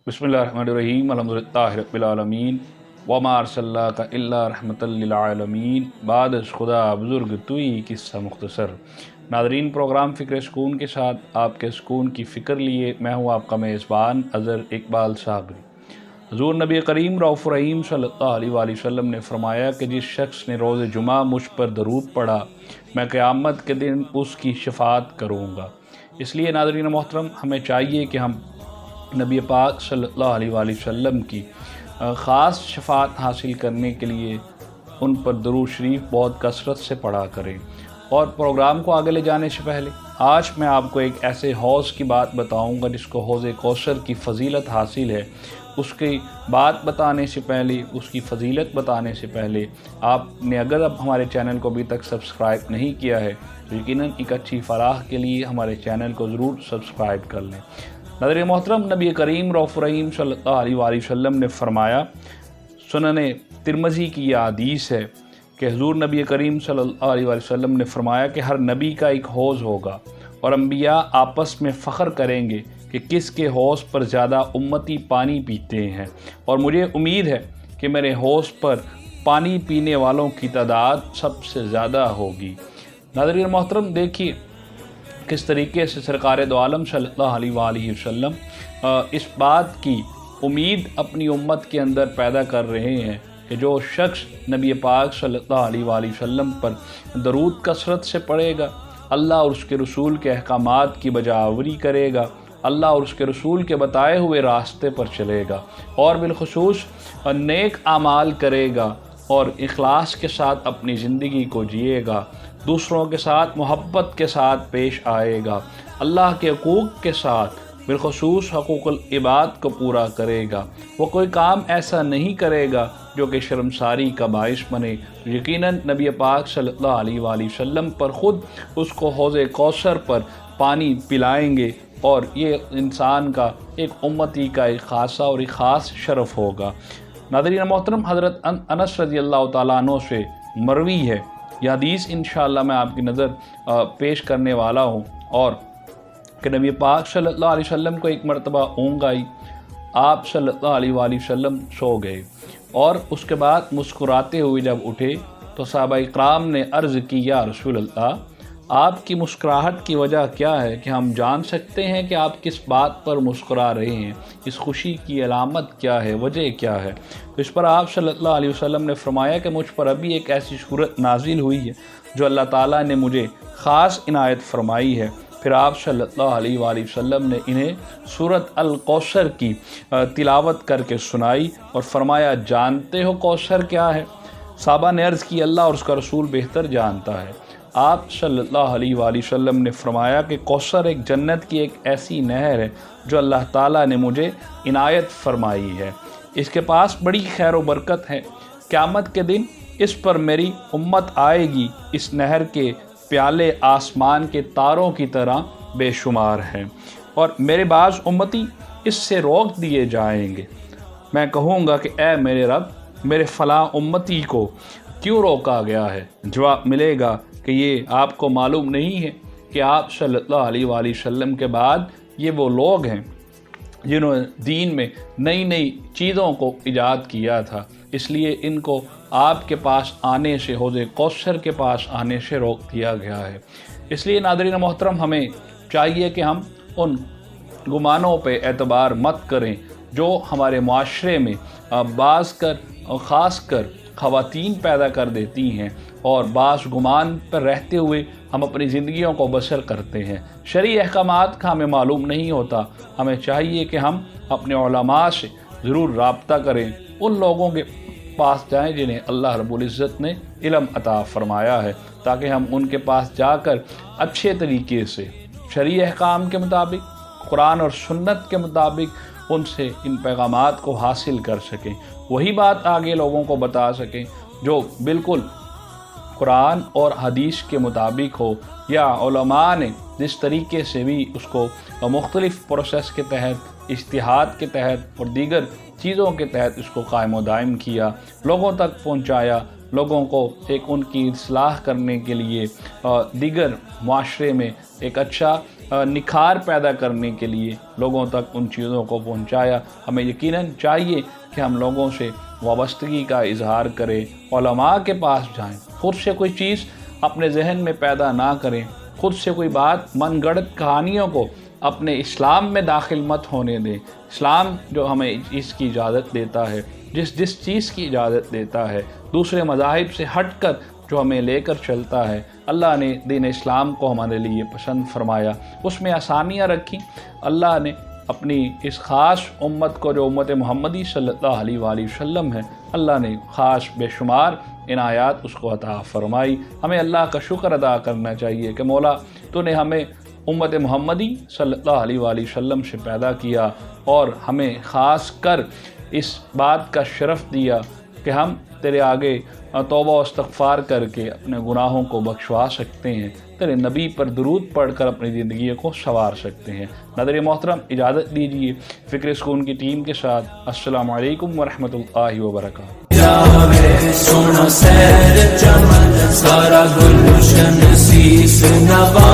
बिस्मिल्लाहिर्रहमानिर्रहीम अल्हम्दुलिल्लाहि रब्बिल आलमीन वमा अर्सलनाका इल्ला रहमतल लिल आलमीन। बाद खुदा बुज़ुर्ग तुई किस्सा मुख्तसर। नाज़रीन, प्रोग्राम फ़िक्र सुकून के साथ आपके सुकून की फ़िक्र लिए मैं हूँ आपका मेज़बान अज़हर इकबाल साबरी। हुज़ूर नबी करीम रऊफ़ रहीम सल्लल्लाहु अलैहि वसल्लम ने फ़रमाया कि जिस शख्स ने रोज़ जुमा मुझ पर दरूद पढ़ा मैं क़यामत के दिन उसकी शफ़ाअत करूँगा। इसलिए नाज़रीन मोहतरम, हमें चाहिए कि हम नबी पाक सल्लल्लाहु अलैहि वसल्लम की ख़ास शफ़ाअत हासिल करने के लिए उन पर दरूद शरीफ बहुत कसरत से पढ़ा करें। और प्रोग्राम को आगे ले जाने से पहले आज मैं आपको एक ऐसे हौज़ की बात बताऊंगा जिसको हौज़े कौसर की फ़जीलत हासिल है। उसकी बात बताने से पहले, उसकी फ़जीलत बताने से पहले, आपने अगर अब हमारे चैनल को अभी तक सब्सक्राइब नहीं किया है तो यकीनन एक अच्छी फलाह के लिए हमारे चैनल को ज़रूर सब्सक्राइब कर लें। नाज़रीन मोहतरम, नबी करीम रऊफ़ रहीम सल्लल्लाहु अलैहि वसल्लम ने फ़रमाया, सुनने तिरमिज़ी की यह हदीस है कि हुज़ूर नबी करीम सल्लल्लाहु अलैहि वसल्लम ने फ़रमाया कि हर नबी का एक हौज़ होगा और अम्बिया आपस में फ़ख्र करेंगे कि किसके हौज़ पर ज़्यादा उम्मती पानी पीते हैं, और मुझे उम्मीद है कि मेरे हौज़ पर पानी पीने वालों की तादाद सबसे ज़्यादा होगी। नाज़रीन मोहतरम, देखिए किस तरीके से सरकार दो आलम सल्लल्लाहु अलैहि वसल्लम इस बात की उम्मीद अपनी उम्मत के अंदर पैदा कर रहे हैं कि जो शख्स नबी पाक सल्लल्लाहु अलैहि वसल्लम पर दरूद कसरत से पढ़ेगा, अल्लाह और उसके रसूल के अहकामात की बजावरी करेगा, अल्लाह और उसके रसूल के बताए हुए रास्ते पर चलेगा और बिलखुसूस नेक आमाल करेगा और इखलास के साथ अपनी ज़िंदगी को जिएगा, दूसरों के साथ मोहब्बत के साथ पेश आएगा, अल्लाह के हकूक़ के साथ बिलखुसूस हकूक़ुल इबाद को पूरा करेगा, वो कोई काम ऐसा नहीं करेगा जो कि शर्मसारी का बाइस बने। यकीनन नबी पाक सल्लल्लाहु अलैहि वसल्लम पर ख़ुद उसको हौज़े कौसर पर पानी पिलाएंगे और ये इंसान का एक उम्मती का एक ख़ासा और एक ख़ास शरफ़ होगा। नाज़रीन मोहतरम, हज़रत अनस रज़ियल्लाहु तआला अन्हु से मरवी है यह हदीस, इंशाअल्लाह मैं आपकी नज़र पेश करने वाला हूँ। और कि नबी पाक सल्लल्लाहु अलैहि वसल्लम को एक मरतबा ऊँघ आई, आप सल्लल्लाहु अलैहि वसल्लम सो गए और उसके बाद मुस्कुराते हुए जब उठे तो सहाबा इकराम ने अर्ज़ की, या रसूल अल्लाह, आपकी मुस्कुराहट की वजह क्या है? कि हम जान सकते हैं कि आप किस बात पर मुस्कुरा रहे हैं? इस खुशी की अलामत क्या है, वजह क्या है? तो इस पर आप सल्लल्लाहु अलैहि वसल्लम ने फरमाया कि मुझ पर अभी एक ऐसी सूरत नाजिल हुई है जो अल्लाह ताला ने मुझे ख़ास इनायत फरमाई है। फिर आप सल्लल्लाहु अलैहि वसल्लम ने इन्हें सूरत अल कौसर की तिलावत करके सुनाई और फरमाया, जानते हो कौसर क्या है? साहबा ने अर्ज़ की, अल्लाह और उसका रसूल बेहतर जानता है। आप सल्लल्लाहु अलैहि वसल्लम ने फरमाया कि कौसर एक जन्नत की एक ऐसी नहर है जो अल्लाह ताला ने मुझे इनायत फरमाई है। इसके पास बड़ी खैर व बरकत है। क़यामत के दिन इस पर मेरी उम्मत आएगी, इस नहर के प्याले आसमान के तारों की तरह बेशुमार हैं और मेरे बाज़ उम्मती इससे रोक दिए जाएंगे। मैं कहूँगा कि ए मेरे रब, मेरे फ़लाँ उम्मती को क्यों रोका गया है? जवाब मिलेगा कि ये आपको मालूम नहीं है कि आप सल्लल्लाहु अलैहि वसल्लम के बाद ये वो लोग हैं जिन्होंने दीन में नई नई चीज़ों को ईजाद किया था, इसलिए इनको आपके पास आने से, हौज़े कौसर के पास आने से रोक दिया गया है। इसलिए नाज़रीन मोहतरम, हमें चाहिए कि हम उन गुमानों पे एतबार मत करें जो हमारे माशरे में बाज़ कर और ख़ास कर ख़वातीन पैदा कर देती हैं और बाज़ गुमान पर रहते हुए हम अपनी ज़िंदगियों को बसर करते हैं। शरई अहकामात का हमें मालूम नहीं होता। हमें चाहिए कि हम अपने उलमा से ज़रूर राब्ता करें, उन लोगों के पास जाएं जिन्हें अल्लाह रब्बुल इज़्ज़त ने इल्म अता फ़रमाया है, ताकि हम उनके पास जाकर अच्छे तरीके से शरई अहकाम के मुताबिक, कुरान और सुन्नत के मुताबिक उनसे इन पैगामात को हासिल कर सकें, वही बात आगे लोगों को बता सकें जो बिल्कुल कुरान और हदीस के मुताबिक हो, या उलमा ने जिस तरीके से भी उसको मुख्तलिफ़ प्रोसेस के तहत, इज्तिहाद के तहत और दीगर चीज़ों के तहत इसको कायम व दायम किया, लोगों तक पहुँचाया, लोगों को एक उनकी इस्लाह करने के लिए दीगर माशरे में एक अच्छा نکھار پیدا کرنے کے لیے لوگوں تک ان چیزوں کو پہنچایا۔ ہمیں یقیناً چاہیے کہ ہم لوگوں سے وابستگی کا اظہار کریں، علماء کے پاس جائیں، خود سے کوئی چیز اپنے ذہن میں پیدا نہ کریں، خود سے کوئی بات من گڑت کہانیوں کو اپنے اسلام میں داخل مت ہونے دیں۔ اسلام جو ہمیں اس کی اجازت دیتا ہے، جس چیز کی اجازت دیتا ہے، دوسرے مذاہب سے ہٹ کر جو ہمیں لے کر چلتا ہے، اللہ نے دین اسلام کو ہمارے لیے پسند فرمایا، اس میں آسانیاں رکھیں۔ اللہ نے اپنی اس خاص امت کو جو امت محمدی صلی اللہ علیہ وآلہ وسلم ہے، اللہ نے خاص بے شمار عنایات اس کو عطا فرمائی۔ ہمیں اللہ کا شکر ادا کرنا چاہیے کہ مولا تو نے ہمیں امت محمدی صلی اللہ علیہ وآلہ وسلم سے پیدا کیا، اور ہمیں خاص کر اس بات کا شرف دیا کہ ہم تیرے آگے توبہ و استغفار کر کے اپنے گناہوں کو بخشوا سکتے ہیں، تیرے نبی پر درود پڑھ کر اپنی زندگی کو سنوار سکتے ہیں۔ ناظرین محترم، اجازت دیجیے فکر سکون کی ٹیم کے ساتھ السلام علیکم ورحمۃ اللہ وبرکاتہ۔ سونا سیر چمن سارا گلشن سیس نوا